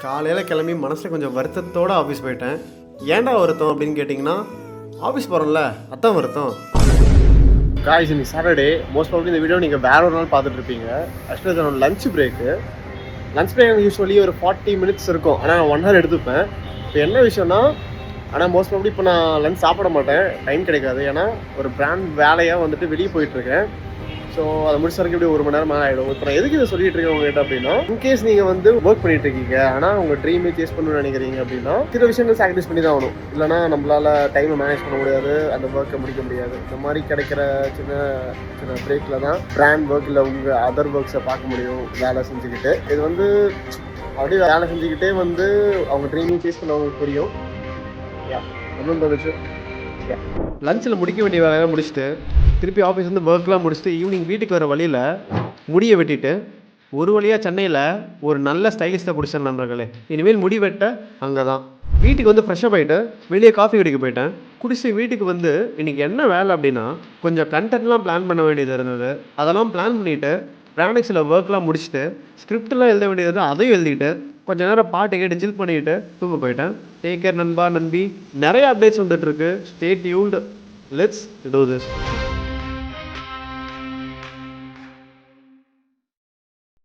காலையில் கிளம்பி மனசில் கொஞ்சம் வருத்தத்தோடு ஆஃபீஸ் போயிட்டேன். ஏன்டா வருத்தம் அப்படின்னு கேட்டிங்கன்னா, ஆஃபீஸ் போகிறோம்ல அதான் வருத்தம். காய்ஸ், இன்னைக்கு சாட்டர்டே. மோஸ்ட் ப்ராபப்லி இந்த வீடியோ நீங்கள் வேற ஒரு நாள் பார்த்துட்டு இருப்பீங்க. ஆக்சுவலாக இது என்னோட lunch brake. Lunch break usually ஒரு 40 மினிட்ஸ் இருக்கும், ஆனால் நான் 1 ஹவர் எடுத்துப்பேன். இப்போ என்ன விஷயம்னா, ஆனால் மோஸ்ட் ப்ராபப்லி இப்போ நான் லஞ்ச் சாப்பிட மாட்டேன், டைம் கிடைக்காது. ஏன்னா ஒரு பிராண்ட் வேலையாக வந்துட்டு வெளியே போயிட்டுருக்கேன். ஸோ அதை முடிச்சவரைக்கும் இப்படி 1 மணி நேரம் மேலே ஆகிடும். இப்போ நான் எதுக்கு இதை சொல்லிட்டு இருக்கேன் உங்ககிட்ட அப்படின்னா, இன்கேஸ் நீங்கள் வந்து ஒர்க் பண்ணிட்டு இருக்கீங்க, ஆனால் உங்கள் ட்ரீமே சேஸ் பண்ணணும்னு நினைக்கிறீங்க அப்படின்னா சில விஷயங்கள் சாக்ரிஃபைஸ் பண்ணி தான் ஆகணும். இல்லைனா நம்மளால் டைமை மேனேஜ் பண்ண முடியாது, அந்த ஒர்க்கை முடிக்க முடியாது. இந்த மாதிரி கிடைக்கிற சின்ன சின்ன பிரேக்கில் தான் பிராண்ட் ஒர்க் இல்லை உங்கள் அதர் ஒர்க்ஸை பார்க்க முடியும். வேலை செஞ்சுக்கிட்டு இது வந்து அப்படியே வேலை செஞ்சுக்கிட்டே வந்து அவங்க ட்ரீமையும் சேஸ் பண்ணவங்களுக்கு புரியும். ஒன்றும் தோணுச்சு. லஞ்சில் முடிக்க வேண்டிய வேலையெல்லாம் முடிச்சுட்டு திருப்பி ஆஃபீஸ் வந்து ஒர்க்லாம் முடிச்சுட்டு ஈவினிங் வீட்டுக்கு வர வழியில் முடியை வெட்டிட்டு ஒரு வழியாக சென்னையில் ஒரு நல்ல ஸ்டைலிஸ்ட்டை பிடிச்சேன் நண்பர்களே. இனிமேல் முடி வெட்ட அங்கே தான். வீட்டுக்கு வந்து ஃப்ரெஷ்ஷப் ஆகிட்டு வெளியே காஃபி குடிக்க போயிட்டேன். குடிச்சு வீட்டுக்கு வந்து இன்றைக்கி என்ன வேலை அப்படின்னா, கொஞ்சம் கண்டென்ட்லாம் பிளான் பண்ண வேண்டியது இருந்தது. அதெல்லாம் பிளான் பண்ணிவிட்டு பிராண்டிக்ஸில் ஒர்க்லாம் முடிச்சுட்டு ஸ்கிரிப்டெலாம் எழுத வேண்டியது அதையும் எழுதிட்டு கொஞ்சம் நேரம் பாட்டு கேட்டு ஜில் பண்ணிவிட்டு தூங்க போயிட்டேன். டேக் கேர் நண்பா, நண்பி. நிறைய அப்டேட்ஸ் வந்துட்டுருக்கு. Stay tuned. Let's do this.